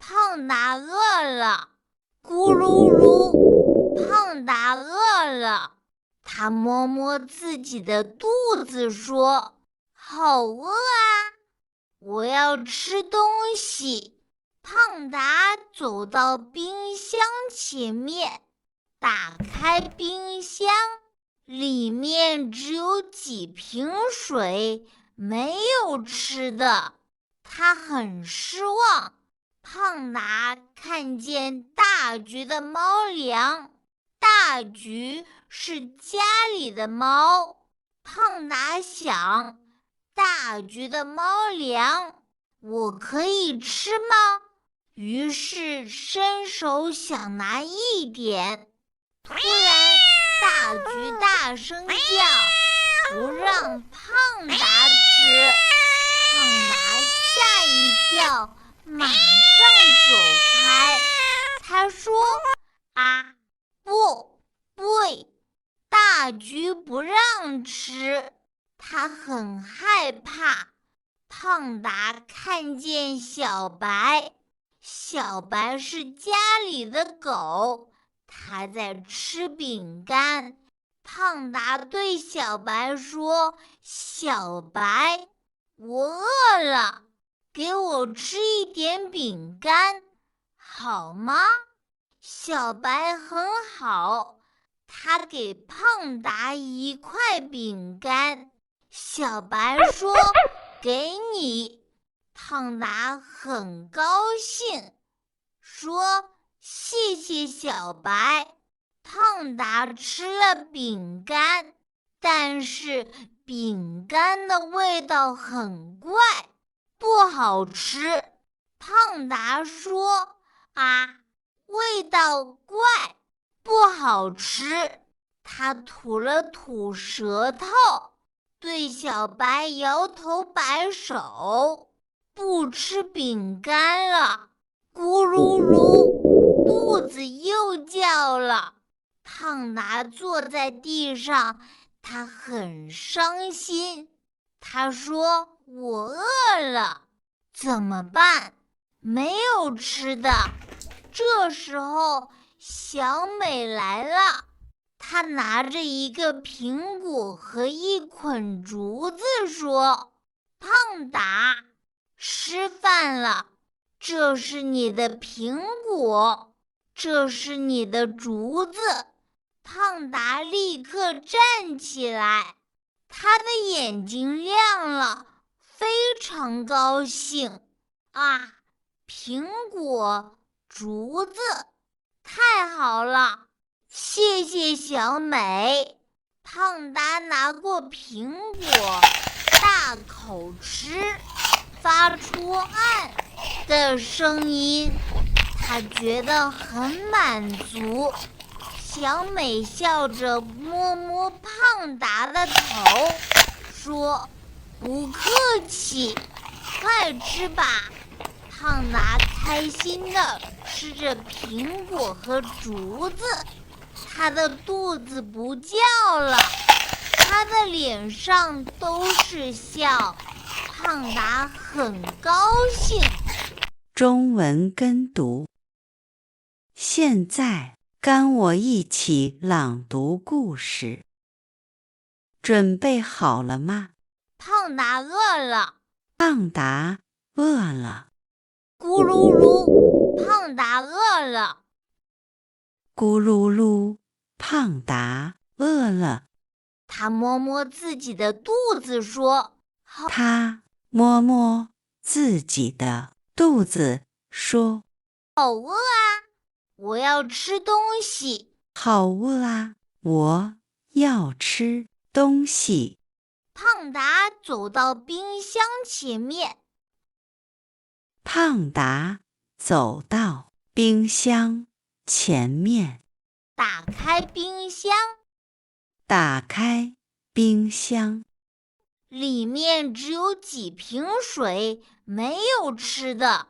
胖达饿了，咕噜噜，胖达饿了。他摸摸自己的肚子说：“好饿啊，我要吃东西。”胖达走到冰箱前面，打开冰箱，里面只有几瓶水，没有吃的。他很失望。胖达看见大橘的猫粮，大橘是家里的猫。胖达想，大橘的猫粮，我可以吃吗？于是伸手想拿一点，突然大橘大声叫，不让胖达吃。胖达吓一跳，马上走开。他说：“啊，不对，大橘不让吃。”他很害怕。胖达看见小白，小白是家里的狗，它在吃饼干。胖达对小白说：“小白，我饿了，给我吃一点饼干，好吗？”小白很好，他给胖达一块饼干。小白说：“给你。”胖达很高兴，说：“谢谢小白。”胖达吃了饼干，但是饼干的味道很怪，不好吃。胖达说：“啊，味道怪，不好吃。”他吐了吐舌头，对小白摇头摆手，不吃饼干了。咕噜噜，肚子又叫了。胖达坐在地上，他很伤心。他说：“我饿了，怎么办？没有吃的。”这时候，小美来了，她拿着一个苹果和一捆竹子，说：“胖达，吃饭了，这是你的苹果，这是你的竹子。”胖达立刻站起来，他的眼睛亮了，非常高兴。啊，苹果、竹子，太好了！谢谢小美。胖达拿过苹果，大口吃，发出按的声音，他觉得很满足。小美笑着摸摸胖达的头，说：“不客气，快吃吧。”胖达开心地吃着苹果和竹子，他的肚子不叫了，他的脸上都是笑。胖达很高兴。中文跟读。现在跟我一起朗读故事。准备好了吗？胖达饿了。胖达饿了。咕噜噜，胖达饿了。咕噜噜，胖达饿了。他摸摸自己的肚子说：“他摸摸自己的肚子说：“好饿啊，我要吃东西。”好饿啊，我要吃东西。胖达走到冰箱前面。胖达走到冰箱前面，打开冰箱，打开冰箱，里面只有几瓶水，没有吃的。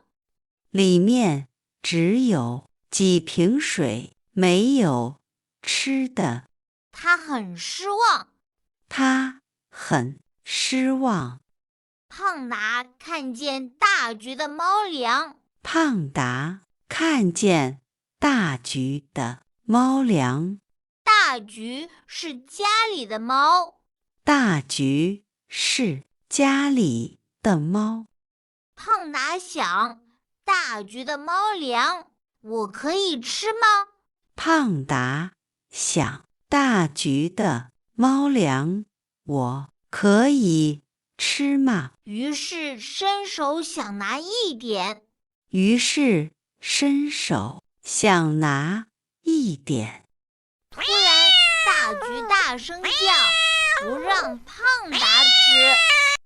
里面只有几瓶水，没有吃的。他很失望。他很失望。胖达看见大橘的猫粮，胖达看见大橘的猫粮。大橘是家里的猫。大橘是家里的猫。胖达想，大橘的猫粮，我可以吃吗？胖达想，大橘的猫粮，我可以吃吗？于是伸手想拿一点。于是伸手想拿一点。突然，大橘大声叫，不让胖达吃。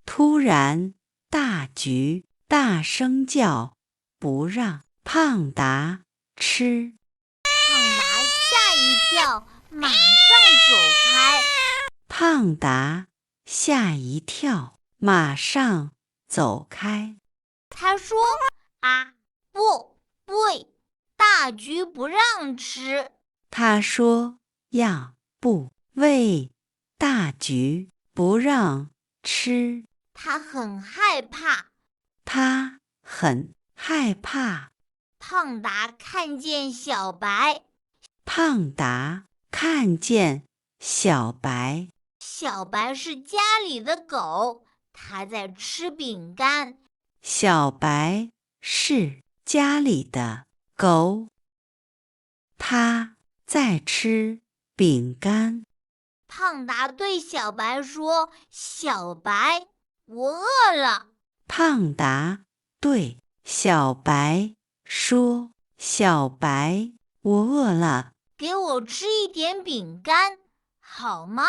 突然，大橘大声叫，不让胖达吃。胖达吓一跳，马上走开。胖达吓一跳，马上走开。他说：“啊，不对，大橘不让吃。”他说要不喂大橘，不让吃。他很害怕。他很害怕。胖达看见小白。胖达看见小白。小白是家里的狗，它在吃饼干。小白是家里的狗，它在吃饼干。胖达对小白说：“小白，我饿了。”胖达对小白说：“小白，我饿了，给我吃一点饼干，好吗？”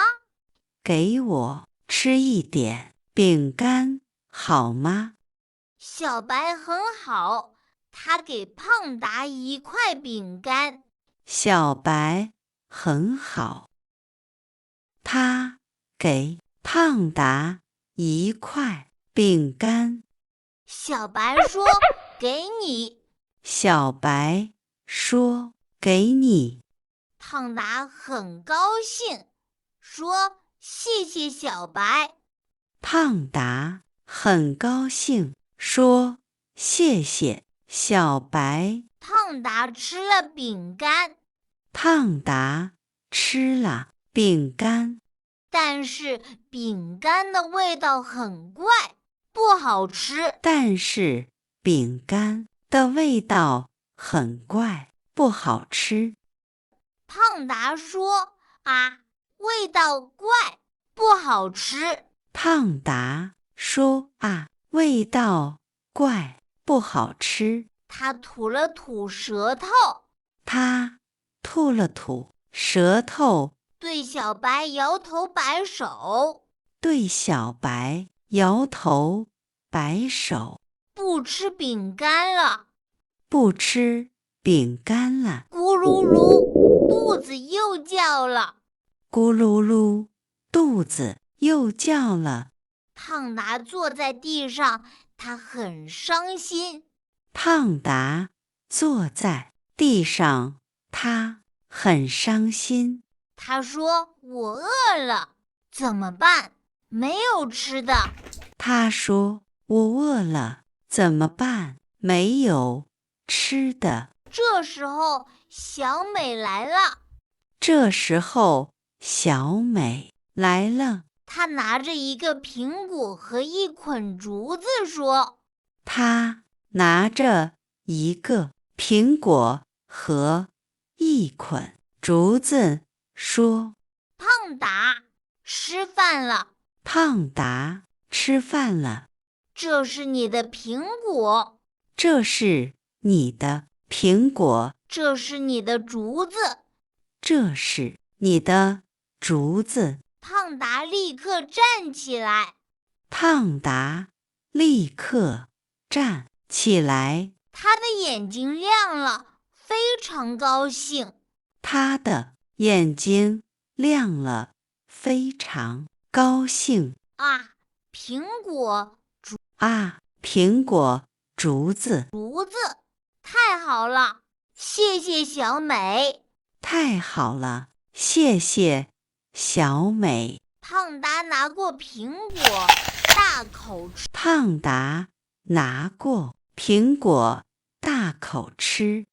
给我吃一点饼干，好吗？小白很好，他给胖达一块饼干。小白很好，他给胖达一块饼干。小白说：“给你。”小白说：“给你。”胖达很高兴，说：“谢谢小白。”胖达很高兴，说：“谢谢小白。”胖达吃了饼干。胖达吃了饼干，但是饼干的味道很怪，不好吃。但是饼干的味道很怪，不好吃。胖达说：“啊，味道怪，不好吃。”胖达说：“啊，味道怪，不好吃。”他吐了吐舌头，他吐了吐舌头，对小白摇头摆手，对小白摇头摆手，不吃饼干了。不吃饼干了。咕噜噜，肚子又叫了。咕噜噜，肚子又叫了。胖达坐在地上，他很伤心。胖达坐在地上，他很伤心。他说：“我饿了，怎么办？没有吃的。”他说：“我饿了，怎么办？没有吃的。”这时候，小美来了。这时候，小美来了。她拿着一个苹果和一捆竹子，说：“她拿着一个苹果和一捆竹子，说：“胖达，吃饭了。胖达，吃饭了。这是你的苹果，这是你的苹果，这是你的竹子。”这是你的竹子。胖达立刻站起来。胖达立刻站起来，他的眼睛亮了，非常高兴。他的眼睛亮了，非常高兴。啊，苹果，啊，苹果，竹子，竹子，太好了！谢谢小美。太好了，谢谢小美。胖达拿过苹果，大口吃。胖达拿过苹果，大大口吃，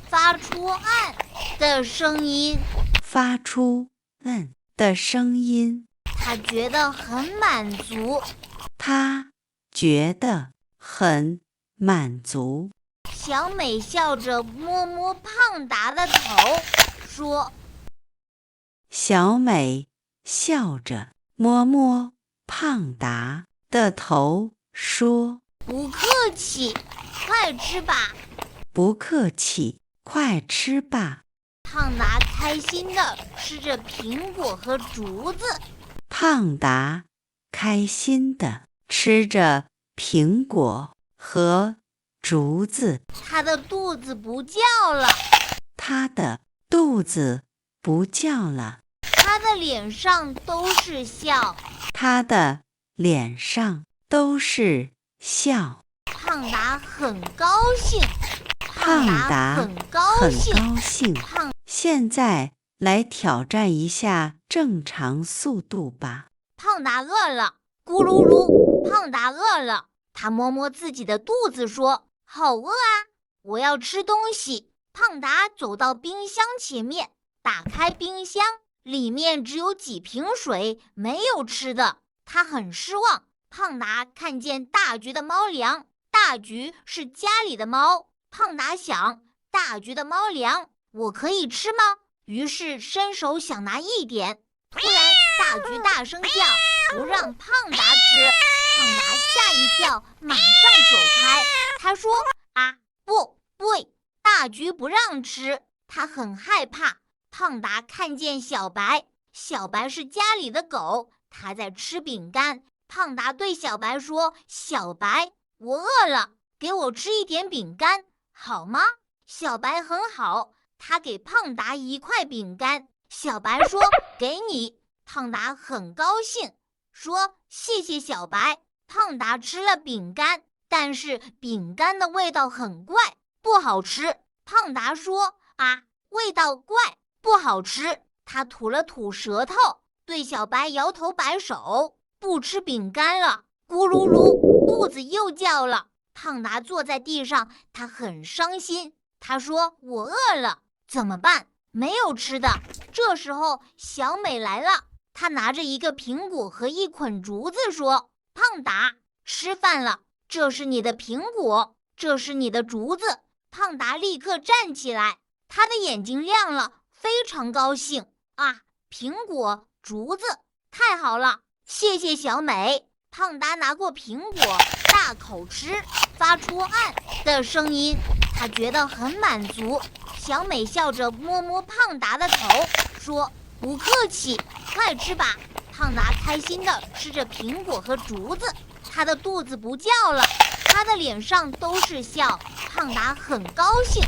发出按的声音。发出嗯的声音。他觉得很满足。他觉得很满足。小美笑着摸摸胖达的头，说：小美笑着摸摸胖达的头，说：不客气，快吃吧。不客气，快吃吧。胖达开心地吃着苹果和竹子。胖达开心地吃着苹果和竹子。他的肚子不叫了，他的肚子不叫了。他的脸上都是笑。他的脸上都是笑。胖达很高兴。胖达很高兴。现在来挑战一下正常速度吧。胖达饿了，咕噜噜。胖达饿了，他摸摸自己的肚子说：好饿啊，我要吃东西。胖达走到冰箱前面，打开冰箱，里面只有几瓶水，没有吃的。他很失望。胖达看见大橘的猫粮，大橘是家里的猫。胖达想，大橘的猫粮我可以吃吗？于是伸手想拿一点。突然大橘大声叫，不让胖达吃。胖达吓一跳，马上走开。他说：啊，不对，大橘不让吃。他很害怕。胖达看见小白，小白是家里的狗，它在吃饼干。胖达对小白说：小白，我饿了，给我吃一点饼干好吗？小白很好，他给胖达一块饼干。小白说：给你。胖达很高兴，说：谢谢小白。胖达吃了饼干，但是饼干的味道很怪，不好吃。胖达说：啊，味道怪，不好吃。他吐了吐舌头，对小白摇头摆手，不吃饼干了。咕噜噜，肚子又叫了。胖达坐在地上，他很伤心。他说：我饿了，怎么办？没有吃的。这时候小美来了，她拿着一个苹果和一捆竹子说：胖达，吃饭了，这是你的苹果，这是你的竹子。胖达立刻站起来，他的眼睛亮了，非常高兴。啊，苹果、竹子，太好了，谢谢小美。胖达拿过苹果，大口吃，发出按的声音。他觉得很满足。小美笑着摸摸胖达的头，说：不客气，快吃吧。胖达开心地吃着苹果和竹子，他的肚子不叫了，他的脸上都是笑。胖达很高兴。